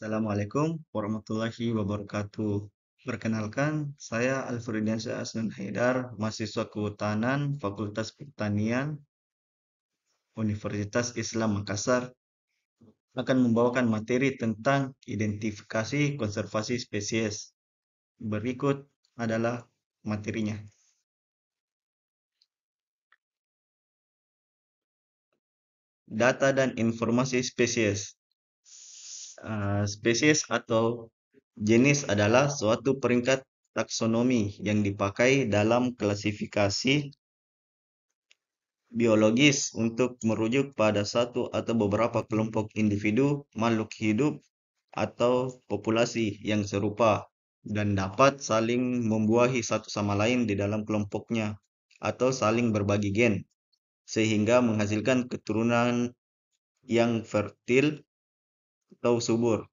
Assalamualaikum warahmatullahi wabarakatuh. Perkenalkan, saya Alfrediansyah Asnan Haidar, mahasiswa Kehutanan Fakultas Pertanian Universitas Islam Makassar, akan membawakan materi tentang identifikasi konservasi spesies. Berikut adalah materinya. Data dan informasi spesies. Spesies atau jenis adalah suatu peringkat taksonomi yang dipakai dalam klasifikasi biologis untuk merujuk pada satu atau beberapa kelompok individu makhluk hidup atau populasi yang serupa dan dapat saling membuahi satu sama lain di dalam kelompoknya atau saling berbagi gen sehingga menghasilkan keturunan yang fertil atau subur.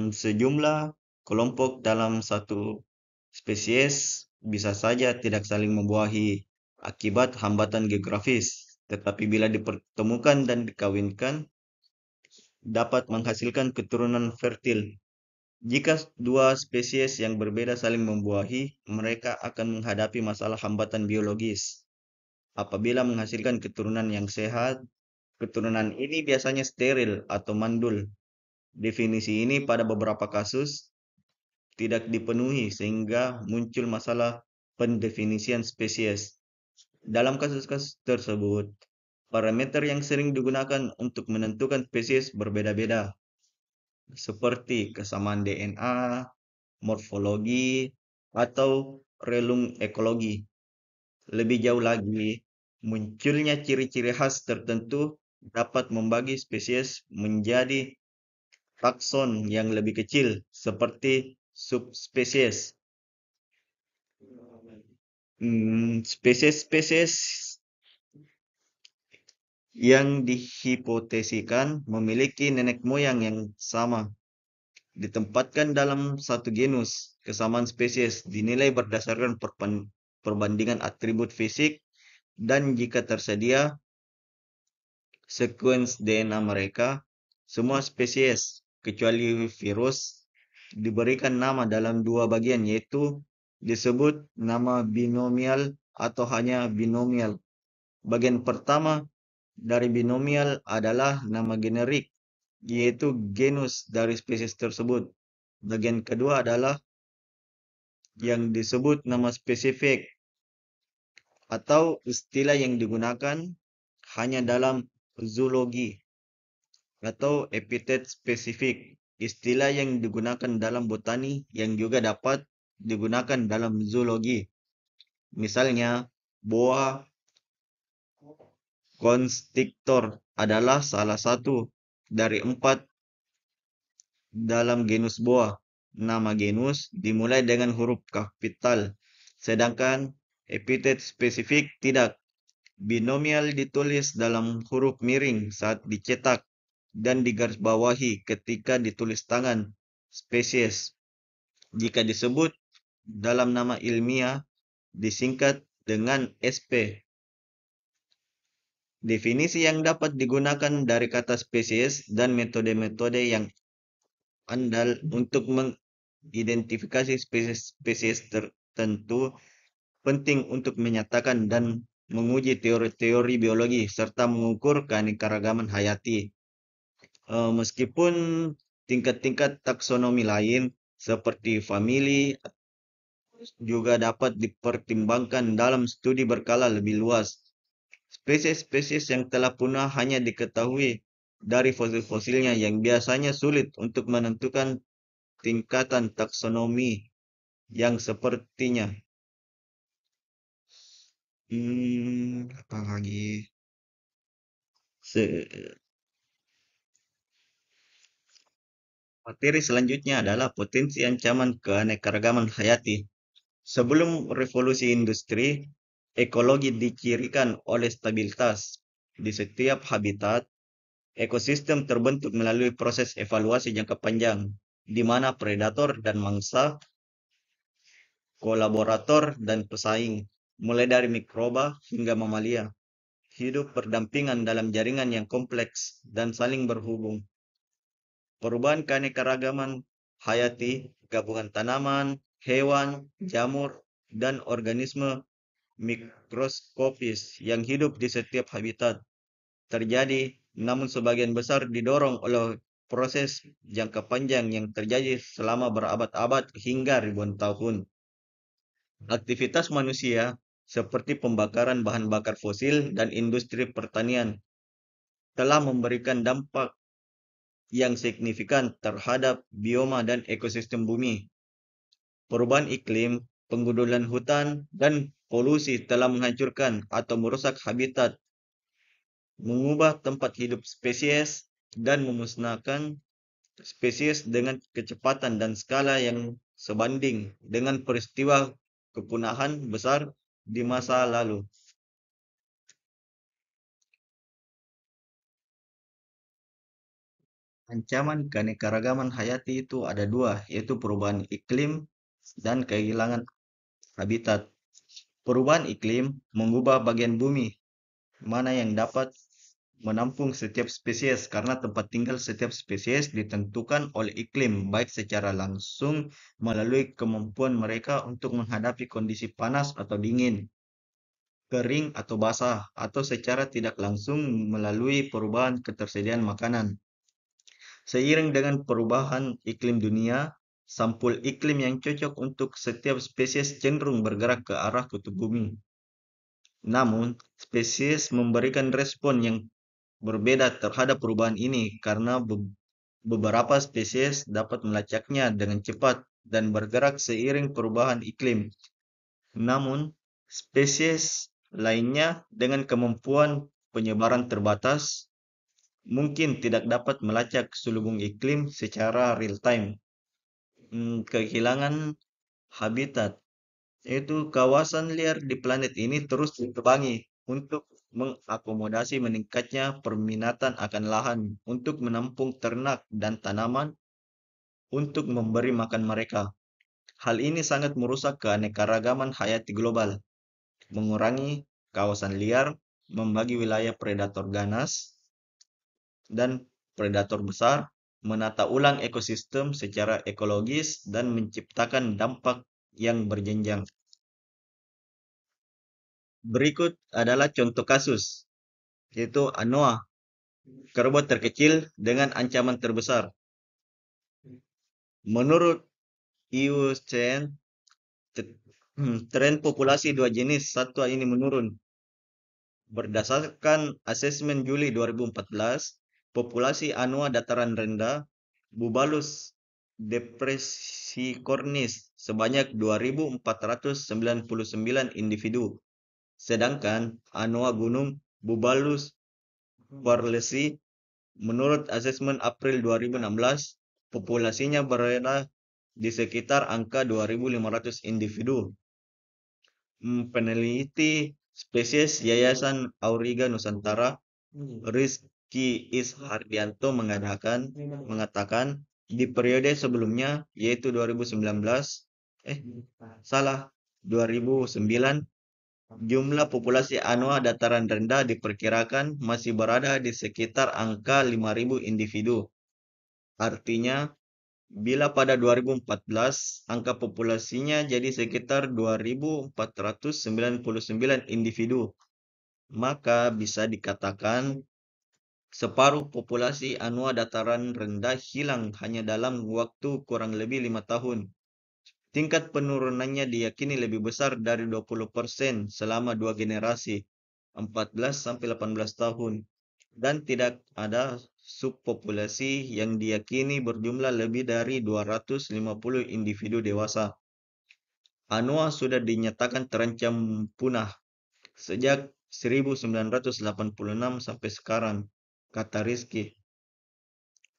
Sejumlah kelompok dalam satu spesies bisa saja tidak saling membuahi akibat hambatan geografis, tetapi bila dipertemukan dan dikawinkan, dapat menghasilkan keturunan fertil. Jika dua spesies yang berbeda saling membuahi, mereka akan menghadapi masalah hambatan biologis. Apabila menghasilkan keturunan yang sehat, keturunan ini biasanya steril atau mandul. Definisi ini pada beberapa kasus tidak dipenuhi sehingga muncul masalah pendefinisian spesies. Dalam kasus-kasus tersebut, parameter yang sering digunakan untuk menentukan spesies berbeda-beda, seperti kesamaan DNA, morfologi, atau relung ekologi. Lebih jauh lagi, munculnya ciri-ciri khas tertentu dapat membagi spesies menjadi takson yang lebih kecil, seperti subspesies. Spesies-spesies yang dihipotesikan memiliki nenek moyang yang sama ditempatkan dalam satu genus. Kesamaan spesies dinilai berdasarkan perbandingan atribut fisik dan jika tersedia sekuens DNA mereka. Semua spesies kecuali virus diberikan nama dalam dua bagian, yaitu disebut nama binomial atau hanya binomial. Bagian pertama dari binomial adalah nama generik, yaitu genus dari spesies tersebut. Bagian kedua adalah yang disebut nama spesifik atau istilah yang digunakan hanya dalam zoologi atau epitet spesifik, istilah yang digunakan dalam botani yang juga dapat digunakan dalam zoologi. Misalnya, boa constrictor adalah salah satu dari 4 dalam genus boa. Nama genus dimulai dengan huruf kapital, sedangkan epitet spesifik tidak. Binomial ditulis dalam huruf miring saat dicetak dan digarisbawahi ketika ditulis tangan spesies. Jika disebut dalam nama ilmiah, disingkat dengan SP. Definisi yang dapat digunakan dari kata spesies dan metode-metode yang andal untuk mengidentifikasi spesies tertentu penting untuk menyatakan dan menguji teori-teori biologi serta mengukur keanekaragaman hayati. Meskipun tingkat-tingkat taksonomi lain seperti famili juga dapat dipertimbangkan dalam studi berkala lebih luas. Spesies-spesies yang telah punah hanya diketahui dari fosil-fosilnya yang biasanya sulit untuk menentukan tingkatan taksonomi yang sepertinya. Apa lagi? Materi selanjutnya adalah potensi ancaman keanekaragaman hayati. Sebelum revolusi industri, ekologi dicirikan oleh stabilitas. Di setiap habitat, ekosistem terbentuk melalui proses evaluasi jangka panjang, di mana predator dan mangsa, kolaborator dan pesaing, mulai dari mikroba hingga mamalia, hidup berdampingan dalam jaringan yang kompleks dan saling berhubung. perubahan keanekaragaman hayati, gabungan tanaman, hewan, jamur, dan organisme mikroskopis yang hidup di setiap habitat terjadi, namun sebagian besar didorong oleh proses jangka panjang yang terjadi selama berabad-abad hingga ribuan tahun. Aktivitas manusia seperti pembakaran bahan bakar fosil dan industri pertanian telah memberikan dampak yang signifikan terhadap bioma dan ekosistem bumi. Perubahan iklim, penggundulan hutan, dan polusi telah menghancurkan atau merusak habitat, mengubah tempat hidup spesies, dan memusnahkan spesies dengan kecepatan dan skala yang sebanding dengan peristiwa kepunahan besar di masa lalu. Ancaman keanekaragaman hayati itu ada dua, yaitu perubahan iklim dan kehilangan habitat. Perubahan iklim mengubah bagian bumi mana yang dapat menampung setiap spesies karena tempat tinggal setiap spesies ditentukan oleh iklim, baik secara langsung melalui kemampuan mereka untuk menghadapi kondisi panas atau dingin, kering atau basah, atau secara tidak langsung melalui perubahan ketersediaan makanan. Seiring dengan perubahan iklim dunia, sampul iklim yang cocok untuk setiap spesies cenderung bergerak ke arah kutub bumi. Namun, spesies memberikan respon yang berbeda terhadap perubahan ini karena beberapa spesies dapat melacaknya dengan cepat dan bergerak seiring perubahan iklim. Namun, spesies lainnya dengan kemampuan penyebaran terbatas mungkin tidak dapat melacak selubung iklim secara real time. Kehilangan habitat, yaitu kawasan liar di planet ini terus ditebangi untuk mengakomodasi meningkatnya perminatan akan lahan untuk menampung ternak dan tanaman untuk memberi makan mereka. Hal ini sangat merusak keanekaragaman hayati global, mengurangi kawasan liar, membagi wilayah predator ganas dan predator besar, menata ulang ekosistem secara ekologis, dan menciptakan dampak yang berjenjang. Berikut adalah contoh kasus, yaitu anoa, kerbau terkecil dengan ancaman terbesar. Menurut IUCN, tren populasi dua jenis satwa ini menurun. Berdasarkan asesmen Juli 2014, populasi anoa dataran rendah, Bubalus depressicornis sebanyak 2.499 individu, sedangkan anoa gunung Bubalus parlesi menurut asesmen April 2016, populasinya berada di sekitar angka 2.500 individu. Peneliti spesies Yayasan Auriga Nusantara, Rizky Ishardianto mengatakan di periode sebelumnya, yaitu 2009, jumlah populasi anoa dataran rendah diperkirakan masih berada di sekitar angka 5.000 individu. Artinya, bila pada 2014 angka populasinya jadi sekitar 2.499 individu, maka bisa dikatakan separuh populasi anoa dataran rendah hilang hanya dalam waktu kurang lebih 5 tahun. Tingkat penurunannya diyakini lebih besar dari 20% selama 2 generasi, 14-18 tahun, dan tidak ada subpopulasi yang diyakini berjumlah lebih dari 250 individu dewasa. Anoa sudah dinyatakan terancam punah sejak 1986 sampai sekarang, kata Rizky.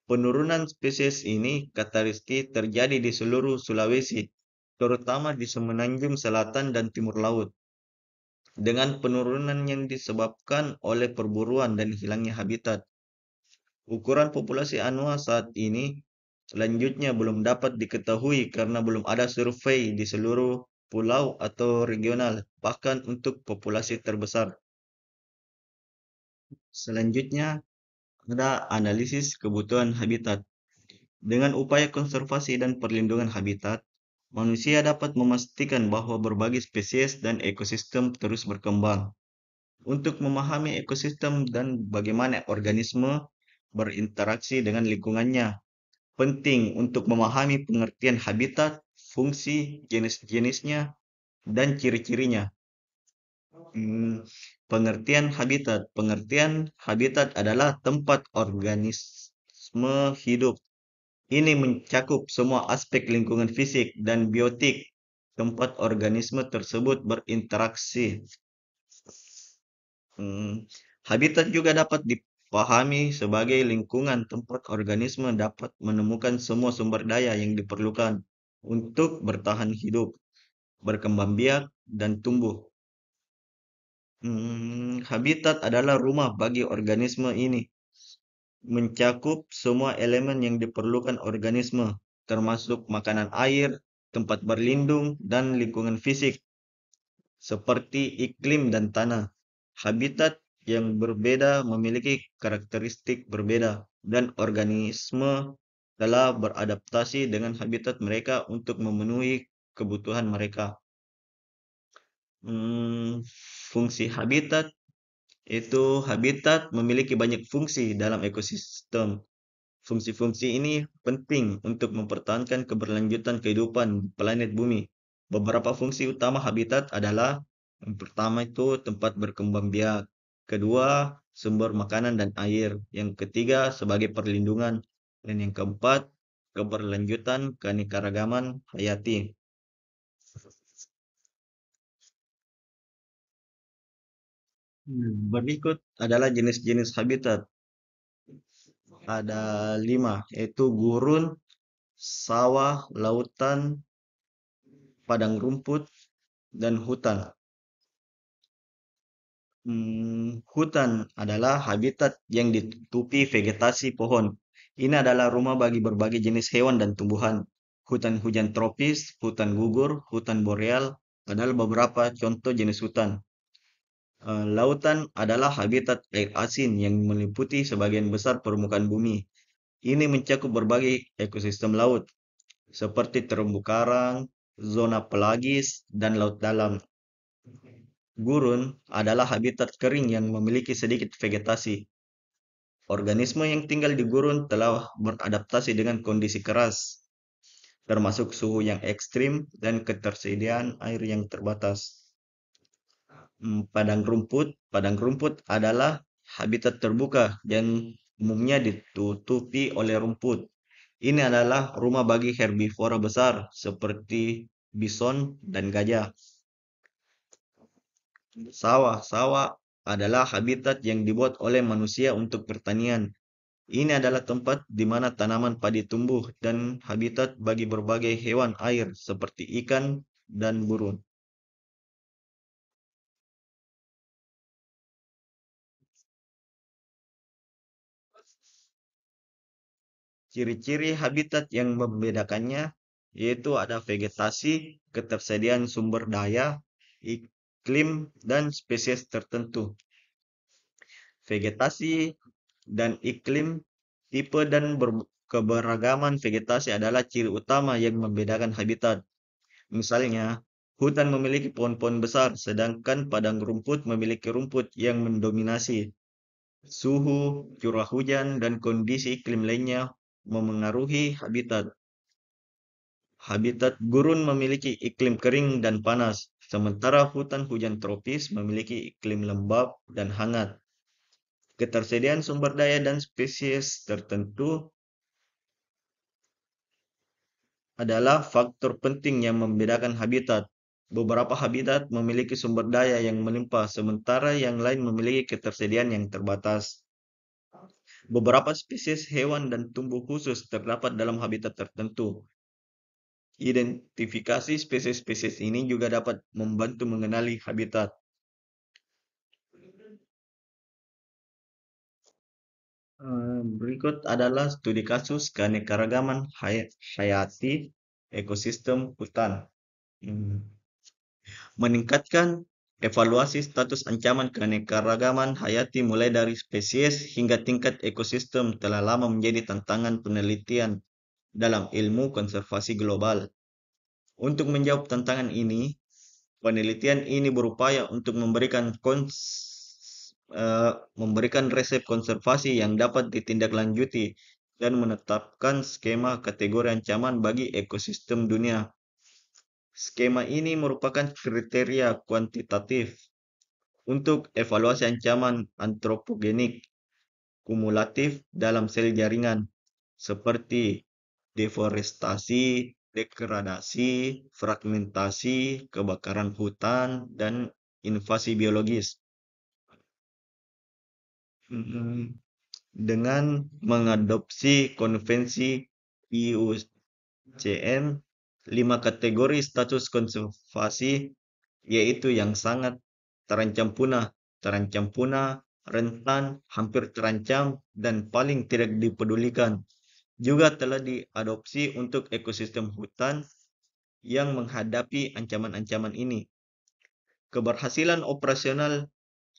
Penurunan spesies ini, kata Rizky, terjadi di seluruh Sulawesi, terutama di Semenanjung Selatan dan Timur Laut, dengan penurunan yang disebabkan oleh perburuan dan hilangnya habitat. Ukuran populasi anoa saat ini selanjutnya belum dapat diketahui karena belum ada survei di seluruh pulau atau regional, bahkan untuk populasi terbesar. Selanjutnya ada analisis kebutuhan habitat. Dengan upaya konservasi dan perlindungan habitat, manusia dapat memastikan bahwa berbagai spesies dan ekosistem terus berkembang. Untuk memahami ekosistem dan bagaimana organisme berinteraksi dengan lingkungannya, penting untuk memahami pengertian habitat, fungsi, jenis-jenisnya, dan ciri-cirinya. Hmm, Pengertian habitat. Pengertian habitat adalah tempat organisme hidup. Ini mencakup semua aspek lingkungan fisik dan biotik tempat organisme tersebut berinteraksi. Hmm, Habitat juga dapat dipahami sebagai lingkungan tempat organisme dapat menemukan semua sumber daya yang diperlukan untuk bertahan hidup, berkembang biak, dan tumbuh. Habitat adalah rumah bagi organisme ini, mencakup semua elemen yang diperlukan organisme, termasuk makanan air, tempat berlindung, dan lingkungan fisik, seperti iklim dan tanah. Habitat yang berbeda memiliki karakteristik berbeda, dan organisme telah beradaptasi dengan habitat mereka untuk memenuhi kebutuhan mereka. Hmm, Fungsi habitat itu habitat memiliki banyak fungsi dalam ekosistem. Fungsi-fungsi ini penting untuk mempertahankan keberlanjutan kehidupan di planet bumi. Beberapa fungsi utama habitat adalah yang pertama itu tempat berkembang biak, kedua sumber makanan dan air, yang ketiga sebagai perlindungan, dan yang keempat keberlanjutan keanekaragaman hayati. Berikut adalah jenis-jenis habitat. Ada 5, yaitu gurun, sawah, lautan, padang rumput, dan hutan. Hutan adalah habitat yang ditutupi vegetasi pohon. Ini adalah rumah bagi berbagai jenis hewan dan tumbuhan. Hutan hujan tropis, hutan gugur, hutan boreal adalah beberapa contoh jenis hutan. Lautan adalah habitat air asin yang meliputi sebagian besar permukaan bumi. Ini mencakup berbagai ekosistem laut, seperti terumbu karang, zona pelagis, dan laut dalam. Gurun adalah habitat kering yang memiliki sedikit vegetasi. Organisme yang tinggal di gurun telah beradaptasi dengan kondisi keras, termasuk suhu yang ekstrim dan ketersediaan air yang terbatas. Padang rumput. Padang rumput adalah habitat terbuka yang umumnya ditutupi oleh rumput. Ini adalah rumah bagi herbivora besar seperti bison dan gajah. Sawah. Sawah adalah habitat yang dibuat oleh manusia untuk pertanian. Ini adalah tempat di mana tanaman padi tumbuh dan habitat bagi berbagai hewan air seperti ikan dan burung. Ciri-ciri habitat yang membedakannya yaitu ada vegetasi, ketersediaan sumber daya, iklim, dan spesies tertentu. Vegetasi dan iklim, tipe dan keberagaman vegetasi adalah ciri utama yang membedakan habitat. Misalnya, hutan memiliki pohon-pohon besar, sedangkan padang rumput memiliki rumput yang mendominasi. Suhu, curah hujan, dan kondisi iklim lainnya memengaruhi habitat. Habitat gurun memiliki iklim kering dan panas, sementara hutan hujan tropis memiliki iklim lembab dan hangat. Ketersediaan sumber daya dan spesies tertentu adalah faktor penting yang membedakan habitat. Beberapa habitat memiliki sumber daya yang melimpah, sementara yang lain memiliki ketersediaan yang terbatas. Beberapa spesies hewan dan tumbuh khusus terdapat dalam habitat tertentu. Identifikasi spesies-spesies ini juga dapat membantu mengenali habitat. Berikut adalah studi kasus keanekaragaman hayati ekosistem hutan. Hmm, Meningkatkan evaluasi status ancaman keanekaragaman hayati mulai dari spesies hingga tingkat ekosistem telah lama menjadi tantangan penelitian. dalam ilmu konservasi global. Untuk menjawab tantangan ini, penelitian ini berupaya untuk memberikan resep konservasi yang dapat ditindaklanjuti dan menetapkan skema kategori ancaman bagi ekosistem dunia. Skema ini merupakan kriteria kuantitatif untuk evaluasi ancaman antropogenik kumulatif dalam sel jaringan, seperti deforestasi, degradasi, fragmentasi, kebakaran hutan, dan invasi biologis. Dengan mengadopsi konvensi IUCN, 5 kategori status konservasi yaitu yang sangat terancam punah, rentan, hampir terancam, dan paling tidak dipedulikan, juga telah diadopsi untuk ekosistem hutan yang menghadapi ancaman-ancaman ini. Keberhasilan operasional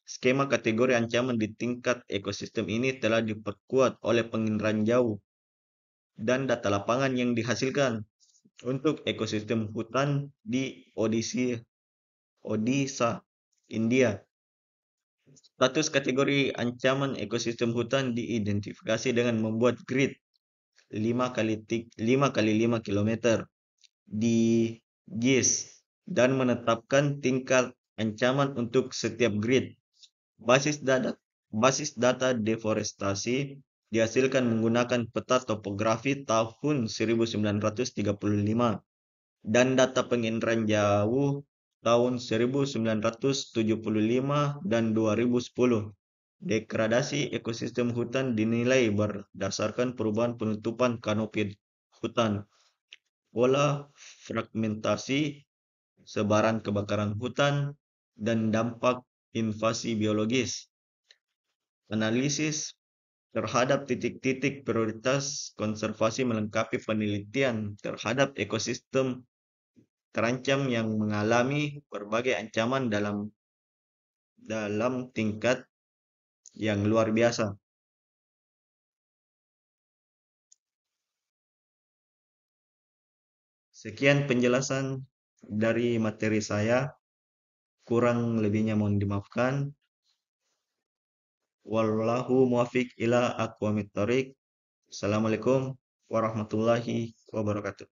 skema kategori ancaman di tingkat ekosistem ini telah diperkuat oleh penginderaan jauh dan data lapangan yang dihasilkan untuk ekosistem hutan di Odisha, India. Status kategori ancaman ekosistem hutan diidentifikasi dengan membuat grid 5 kali 5 kilometer di GIS dan menetapkan tingkat ancaman untuk setiap grid. Basis data deforestasi dihasilkan menggunakan peta topografi tahun 1935 dan data penginderaan jauh tahun 1975 dan 2010. Degradasi ekosistem hutan dinilai berdasarkan perubahan penutupan kanopi hutan, pola fragmentasi, sebaran kebakaran hutan, dan dampak invasi biologis. Analisis terhadap titik-titik prioritas konservasi melengkapi penelitian terhadap ekosistem terancam yang mengalami berbagai ancaman dalam tingkat yang luar biasa. Sekian penjelasan dari materi saya, kurang lebihnya mohon dimaafkan. Wallahu muwafiq ila aqwamit thoriq. Assalamualaikum warahmatullahi wabarakatuh.